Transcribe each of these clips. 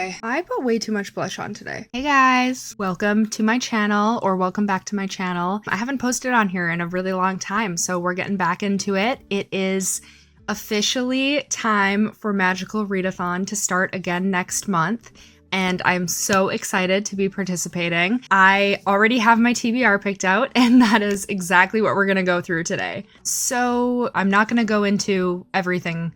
Okay, I put way too much blush on today. Hey guys, welcome to my channel, or welcome back to my channel. I haven't posted on here in a really long time, so we're getting back into it. It is officially time for Magical Readathon to start again next month, and I'm so excited to be participating. I already have my TBR picked out, and that is exactly what we're gonna go through today. So I'm not gonna go into everything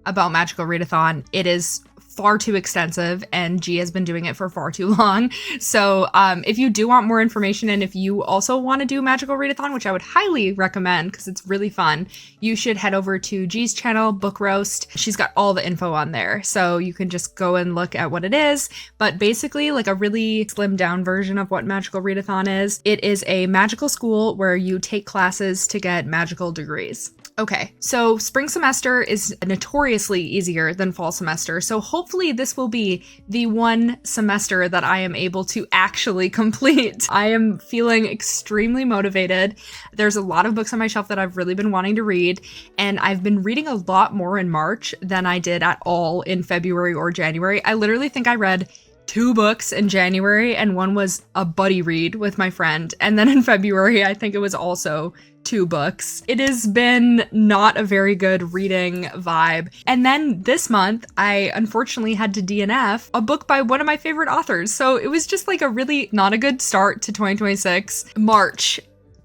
about Magical Readathon. It is far too extensive, and G has been doing it for far too long. So if you do want more information, and if you also want to do Magical Readathon, which I would highly recommend because it's really fun, you should head over to G's channel, Book Roast. She's got all the info on there, so you can just go and look at what it is. But basically, like a really slimmed down version of what Magical Readathon is, it is a magical school where you take classes to get magical degrees. Okay, so spring semester is notoriously easier than fall semester, so hopefully this will be the one semester that I am able to actually complete. I am feeling extremely motivated. There's a lot of books on my shelf that I've really been wanting to read, and I've been reading a lot more in March than I did at all in February or January. I literally think I read 2 books in January, and one was a buddy read with my friend. And then in February, I think it was also 2 books. It has been not a very good reading vibe. And then this month, I unfortunately had to DNF a book by one of my favorite authors. So it was just like a really not a good start to 2026. March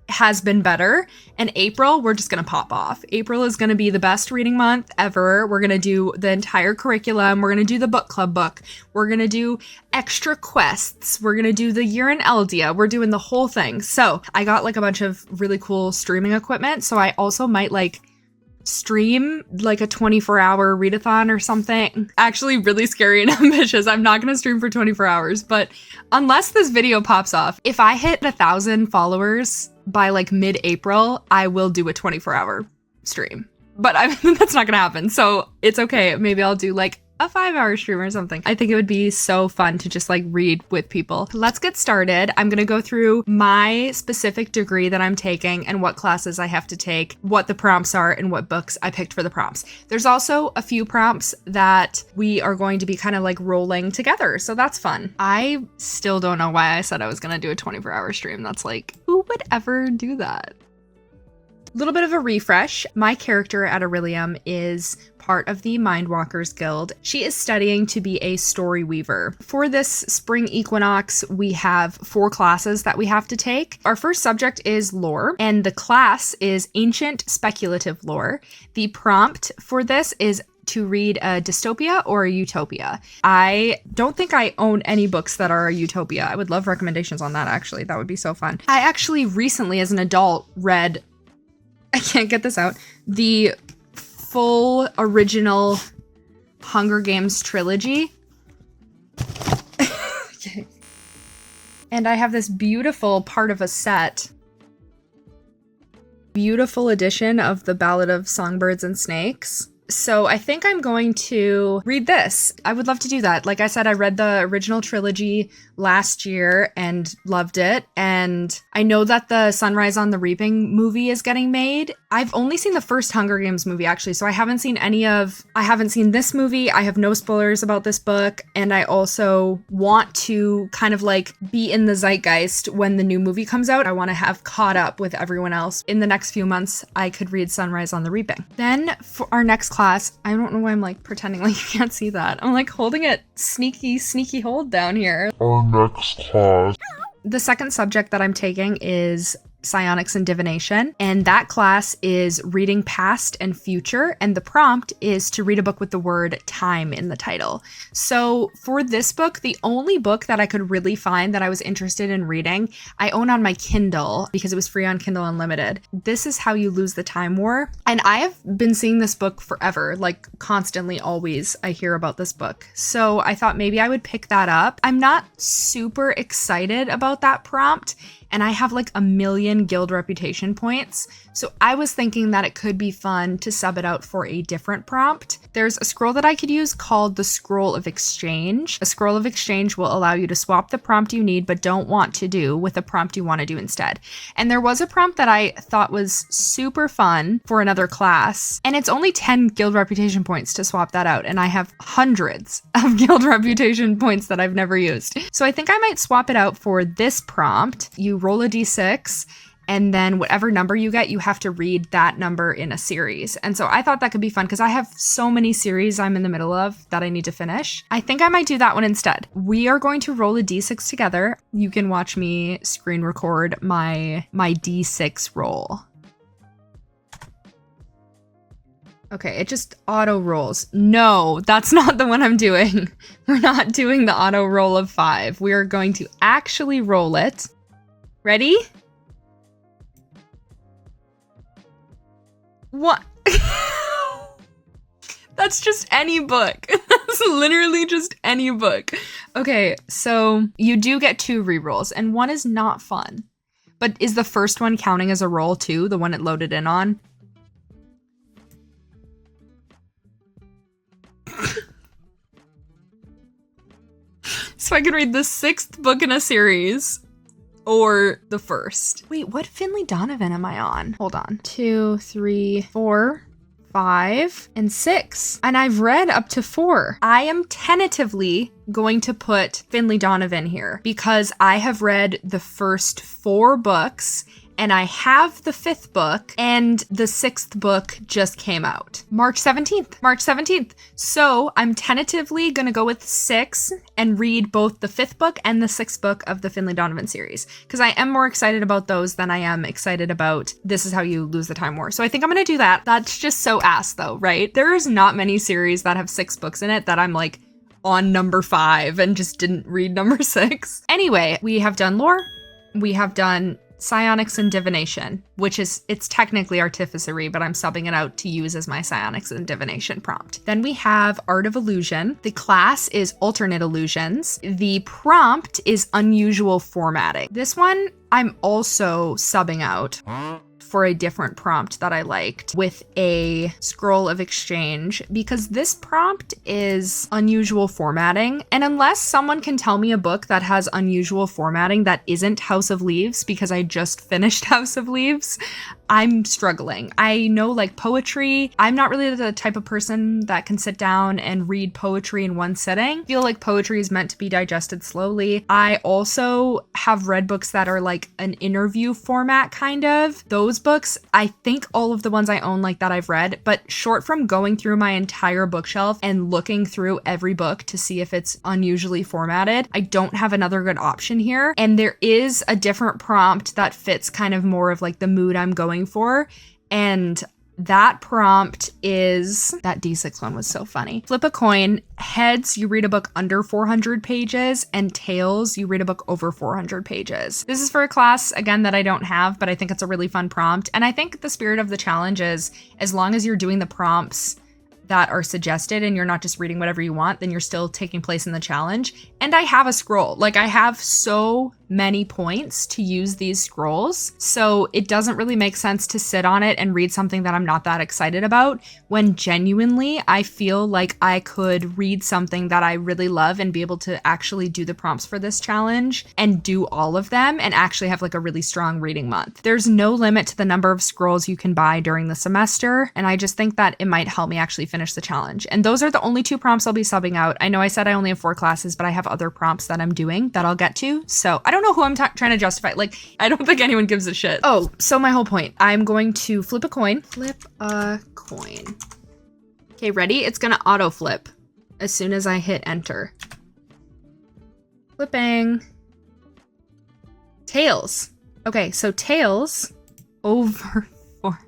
has been better, and April, we're just gonna pop off. April is gonna be the best reading month ever. We're gonna do the entire curriculum. We're gonna do the book club book. We're gonna do extra quests. We're gonna do the year in Eldia. We're doing the whole thing. So I got like a bunch of really cool streaming equipment, so I also might like stream like a 24-hour readathon or something. Actually really scary and ambitious. I'm not gonna stream for 24 hours, but unless this video pops off, if I hit 1,000 followers by like mid-April, I will do a 24-hour stream. But that's not gonna happen, so it's okay. Maybe I'll do like a 5-hour stream or something. I think it would be so fun to just like read with people. Let's get started. I'm gonna go through my specific degree that I'm taking and what classes I have to take, what the prompts are, and what books I picked for the prompts. There's also a few prompts that we are going to be kind of like rolling together, so that's fun. I still don't know why I said I was gonna do a 24-hour stream. That's like, who would ever do that? Little bit of a refresh. My character at Aurelium is part of the Mindwalkers Guild. She is studying to be a story weaver. For this spring equinox, we have 4 classes that we have to take. Our first subject is lore, and the class is ancient speculative lore. The prompt for this is to read a dystopia or a utopia. I don't think I own any books that are a utopia. I would love recommendations on that, actually. That would be so fun. I actually recently, as an adult, read, I can't get this out, the full original Hunger Games trilogy. Okay. And I have this beautiful part of a set. Beautiful edition of the Ballad of Songbirds and Snakes. So I think I'm going to read this. I would love to do that. Like I said, I read the original trilogy last year and loved it. And I know that the Sunrise on the Reaping movie is getting made. I've only seen the first Hunger Games movie, actually. So I haven't seen this movie. I have no spoilers about this book. And I also want to kind of like be in the zeitgeist when the new movie comes out. I want to have caught up with everyone else. In the next few months, I could read Sunrise on the Reaping. Then for our next class, I don't know why I'm like pretending like you can't see that. I'm like holding it sneaky hold down here. Our next class. The second subject that I'm taking is psionics and divination, and that class is reading past and future, and the prompt is to read a book with the word time in the title. So for this book, the only book that I could really find that I was interested in reading, I own on my Kindle because it was free on Kindle Unlimited. This is How You Lose the Time War, and I have been seeing this book forever, like constantly, always I hear about this book. So I thought maybe I would pick that up. I'm not super excited about that prompt, and I have like 1,000,000 guild reputation points. So I was thinking that it could be fun to sub it out for a different prompt. There's a scroll that I could use called the Scroll of Exchange. A Scroll of Exchange will allow you to swap the prompt you need but don't want to do with a prompt you want to do instead. And there was a prompt that I thought was super fun for another class, and it's only 10 guild reputation points to swap that out, and I have hundreds of guild reputation points that I've never used. So I think I might swap it out for this prompt. You roll a d6, and then whatever number you get, you have to read that number in a series. And so I thought that could be fun because I have so many series I'm in the middle of that I need to finish. I think I might do that one instead. We are going to roll a d6 together. You can watch me screen record my d6 roll. Okay, it just auto rolls. No, that's not the one I'm doing. We're not doing the auto roll of 5. We are going to actually roll it. Ready? What? That's just any book. That's literally just any book. Okay, so you do get 2 rerolls, and one is not fun. But is the first one counting as a roll too, the one it loaded in on? So I could read the 6th book in a series or the first. Wait, what Finley Donovan am I on? Hold on. 2, 3, 4, 5, and 6. And I've read up to 4. I am tentatively going to put Finley Donovan here because I have read the first 4 books, and I have the 5th book, and the 6th book just came out. March 17th. So I'm tentatively gonna go with 6 and read both the 5th book and the 6th book of the Finley Donovan series, because I am more excited about those than I am excited about This Is How You Lose the Time War. So I think I'm gonna do that. That's just so ass though, right? There's not many series that have 6 books in it that I'm like on number 5 and just didn't read number 6. Anyway, we have done lore. We have done psionics and divination, which is, it's technically artificery, but I'm subbing it out to use as my psionics and divination prompt. Then we have art of illusion. The class is alternate illusions. The prompt is unusual formatting. This one I'm also subbing out for a different prompt that I liked with a scroll of exchange, because this prompt is unusual formatting. And unless someone can tell me a book that has unusual formatting that isn't House of Leaves, because I just finished House of Leaves, I'm struggling. I know like poetry. I'm not really the type of person that can sit down and read poetry in one sitting. I feel like poetry is meant to be digested slowly. I also have read books that are like an interview format kind of. Those books, I think all of the ones I own like that I've read, but short from going through my entire bookshelf and looking through every book to see if it's unusually formatted, I don't have another good option here. And there is a different prompt that fits kind of more of like the mood I'm going for, and that prompt is, that D6 one was so funny. Flip a coin. Heads, you read a book under 400 pages, and tails, you read a book over 400 pages. This is for a class, again, that I don't have, but I think it's a really fun prompt. And I think the spirit of the challenge is, as long as you're doing the prompts that are suggested and you're not just reading whatever you want, then you're still taking place in the challenge. And I have a scroll. Like, I have so many points to use these scrolls, so it doesn't really make sense to sit on it and read something that I'm not that excited about, when genuinely I feel like I could read something that I really love and be able to actually do the prompts for this challenge and do all of them and actually have like a really strong reading month. There's no limit to the number of scrolls you can buy during the semester, and I just think that it might help me actually finish the challenge. And those are the only 2 prompts I'll be subbing out. I know I said I only have 4 classes, but I have other prompts that I'm doing that I'll get to, so I don't know who I'm trying to justify. Like, I don't think anyone gives a shit. Oh, so my whole point. I'm going to flip a coin. Flip a coin. Okay, ready? It's gonna auto flip as soon as I hit enter. Flipping. Tails. Okay, so tails over 4.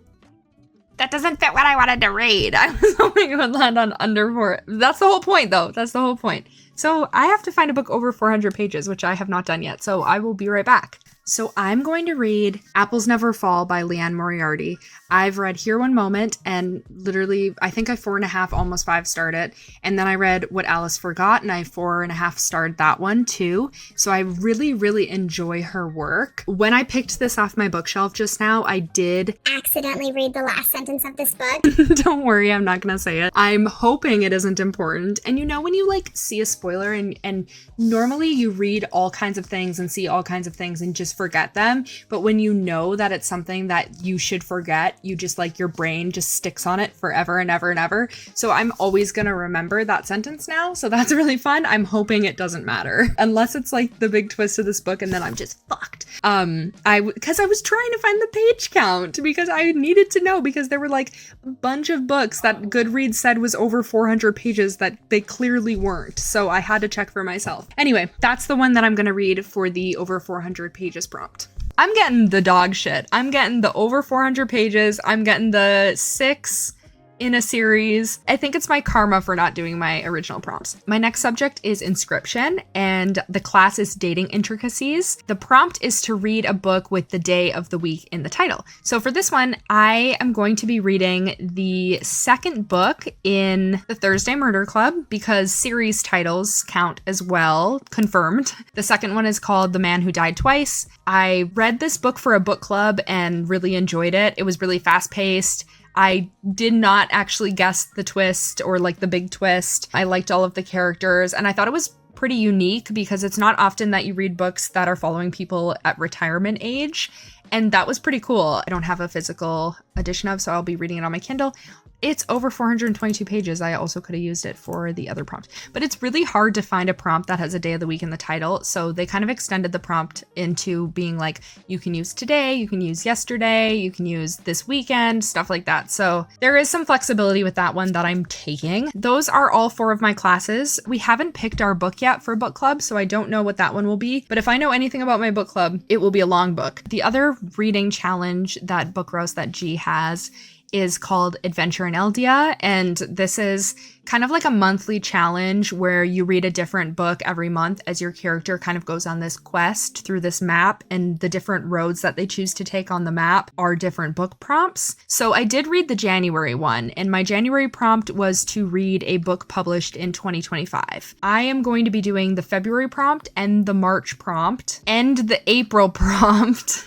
That doesn't fit what I wanted to read. I was hoping it would land on under 4. That's the whole point, though. That's the whole point. So I have to find a book over 400 pages, which I have not done yet. So I will be right back. So I'm going to read Apples Never Fall by Leanne Moriarty. I've read Here One Moment and literally, I think I 4.5, almost 5 starred it. And then I read What Alice Forgot and I 4.5 starred that one too. So I really, really enjoy her work. When I picked this off my bookshelf just now, I did accidentally read the last sentence of this book. Don't worry, I'm not gonna say it. I'm hoping it isn't important. And you know when you like see a spoiler and normally you read all kinds of things and see all kinds of things and just forget them, but when you know that it's something that you should forget, you just like your brain just sticks on it forever and ever and ever. So I'm always gonna remember that sentence now, so that's really fun. I'm hoping it doesn't matter unless it's like the big twist of this book and then I'm just fucked. Because I was trying to find the page count because I needed to know, because there were like a bunch of books that Goodreads said was over 400 pages that they clearly weren't, so I had to check for myself. Anyway, that's the one that I'm gonna read for the over 400 pages prompt. I'm getting the dog shit. I'm getting the over 400 pages. I'm getting the 6 in a series. I think it's my karma for not doing my original prompts. My next subject is Inscription, and the class is Dating Intricacies. The prompt is to read a book with the day of the week in the title. So for this one, I am going to be reading the second book in the Thursday Murder Club because series titles count as well, confirmed. The second one is called The Man Who Died Twice. I read this book for a book club and really enjoyed it. It was really fast-paced. I did not actually guess the twist or like the big twist. I liked all of the characters and I thought it was pretty unique because it's not often that you read books that are following people at retirement age. And that was pretty cool. I don't have a physical edition of, so I'll be reading it on my Kindle. It's over 422 pages. I also could have used it for the other prompt, but it's really hard to find a prompt that has a day of the week in the title. So they kind of extended the prompt into being like, you can use today, you can use yesterday, you can use this weekend, stuff like that. So there is some flexibility with that one that I'm taking. Those are all 4 of my classes. We haven't picked our book yet for book club, so I don't know what that one will be. But if I know anything about my book club, it will be a long book. The other reading challenge that Book Roast that G has is called Adventure in Eldia, and this is kind of like a monthly challenge where you read a different book every month as your character kind of goes on this quest through this map, and the different roads that they choose to take on the map are different book prompts. So I did read the January one, and my January prompt was to read a book published in 2025. I am going to be doing the February prompt and the March prompt and the April prompt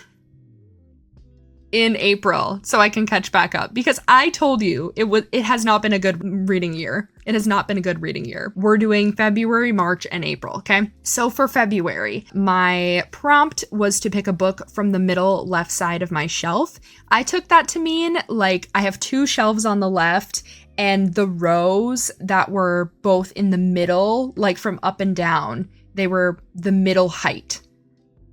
in April so I can catch back up, because I told you it has not been a good reading year. It has not been a good reading year. We're doing February, March, and April, okay? So for February, my prompt was to pick a book from the middle left side of my shelf. I took that to mean like I have 2 shelves on the left, and the rows that were both in the middle, like from up and down, they were the middle height.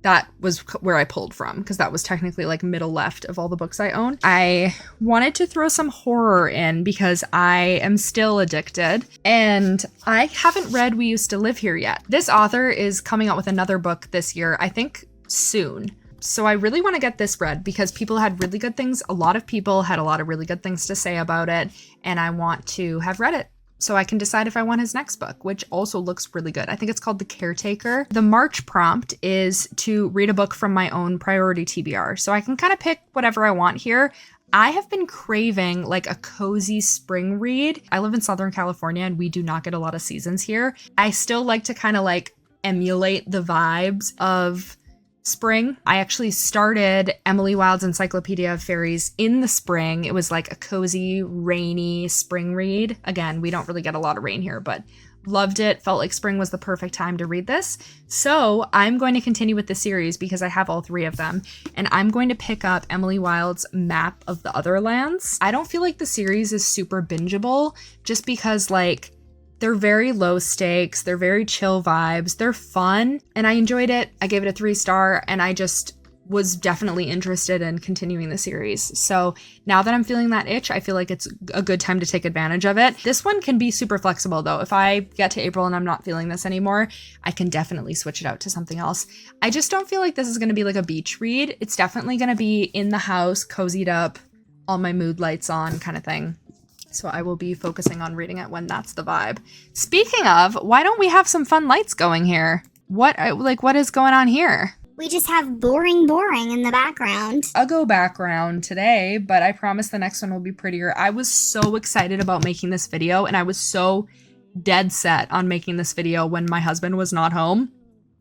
That was where I pulled from, because that was technically like middle left of all the books I own. I wanted to throw some horror in because I am still addicted, and I haven't read We Used to Live Here yet. This author is coming out with another book this year, I think soon. So I really want to get this read because people had really good things. A lot of people had a lot of really good things to say about it, and I want to have read it so I can decide if I want his next book, which also looks really good. I think it's called The Caretaker. The March prompt is to read a book from my own priority TBR, so I can kind of pick whatever I want here. I have been craving like a cozy spring read. I live in Southern California and we do not get a lot of seasons here. I still like to kind of like emulate the vibes of spring. I actually started Emily Wilde's Encyclopedia of Fairies in the spring. It was like a cozy, rainy spring read. Again, we don't really get a lot of rain here, but loved it. Felt like spring was the perfect time to read this. So I'm going to continue with the series because I have all 3 of them, and I'm going to pick up Emily Wilde's Map of the Otherlands. I don't feel like the series is super bingeable just because like they're very low stakes, they're very chill vibes, they're fun, and I enjoyed it. I gave it a 3-star, and I just was definitely interested in continuing the series. So now that I'm feeling that itch, I feel like it's a good time to take advantage of it. This one can be super flexible though. If I get to April and I'm not feeling this anymore, I can definitely switch it out to something else. I just don't feel like this is gonna be like a beach read. It's definitely gonna be in the house, cozied up, all my mood lights on kind of thing. So I will be focusing on reading it when that's the vibe. Speaking of, why don't we have some fun lights going here? What is going on here? We just have boring in the background. A go background today, but I promise the next one will be prettier. I was so excited about making this video, and I was so dead set on making this video when my husband was not home,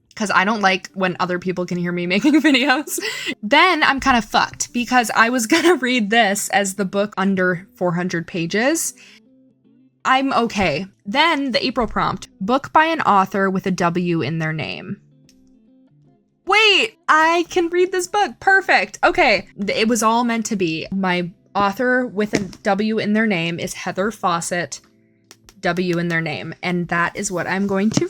because I don't like when other people can hear me making videos. Then I'm kind of fucked because I was gonna read this as the book under 400 pages. I'm okay. Then the April prompt, book by an author with a W in their name. Wait, I can read this book. Perfect. Okay. It was all meant to be. My author with a W in their name is Heather Fawcett, W in their name. And that is what I'm going to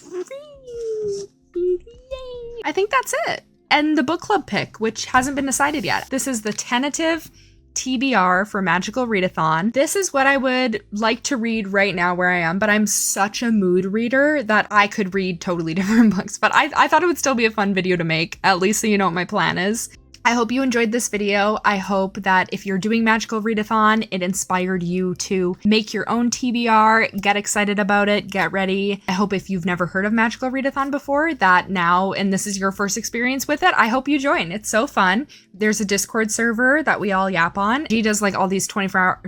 read. Yay. I think that's it. And the book club pick, which hasn't been decided yet. This is the tentative TBR for Magical Readathon. This is what I would like to read right now where I am, but I'm such a mood reader that I could read totally different books. But I thought it would still be a fun video to make, at least so you know what my plan is. I hope you enjoyed this video. I hope that if you're doing Magical Readathon, it inspired you to make your own TBR, get excited about it, get ready. I hope if you've never heard of Magical Readathon before, that now, and this is your first experience with it, I hope you join. It's so fun. There's a Discord server that we all yap on. G does like all these 24-hour...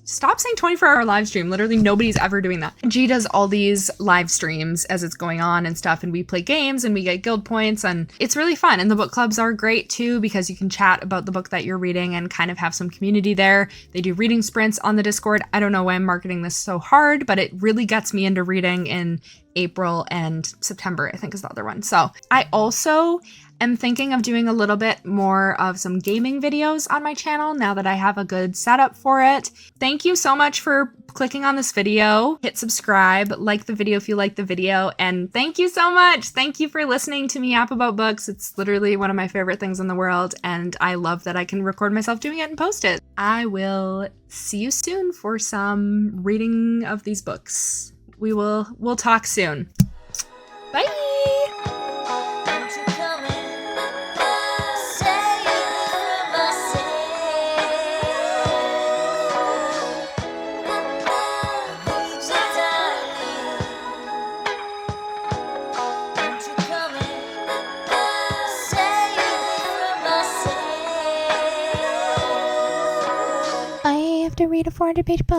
Stop saying 24-hour live stream. Literally nobody's ever doing that. G does all these live streams as it's going on and stuff, and we play games and we get guild points, and it's really fun. And the book clubs are great too because you can chat about the book that you're reading and kind of have some community there. They do reading sprints on the Discord. I don't know why I'm marketing this so hard, but it really gets me into reading in April and September, I think is the other one. So I also am thinking of doing a little bit more of some gaming videos on my channel now that I have a good setup for it. Thank you so much for clicking on this video. Hit subscribe, like the video if you like the video, and thank you so much. Thank you for listening to me yap about books. It's literally one of my favorite things in the world, and I love that I can record myself doing it and post it. I will see you soon for some reading of these books. We'll talk soon. Bye! I have to read a 400-page book.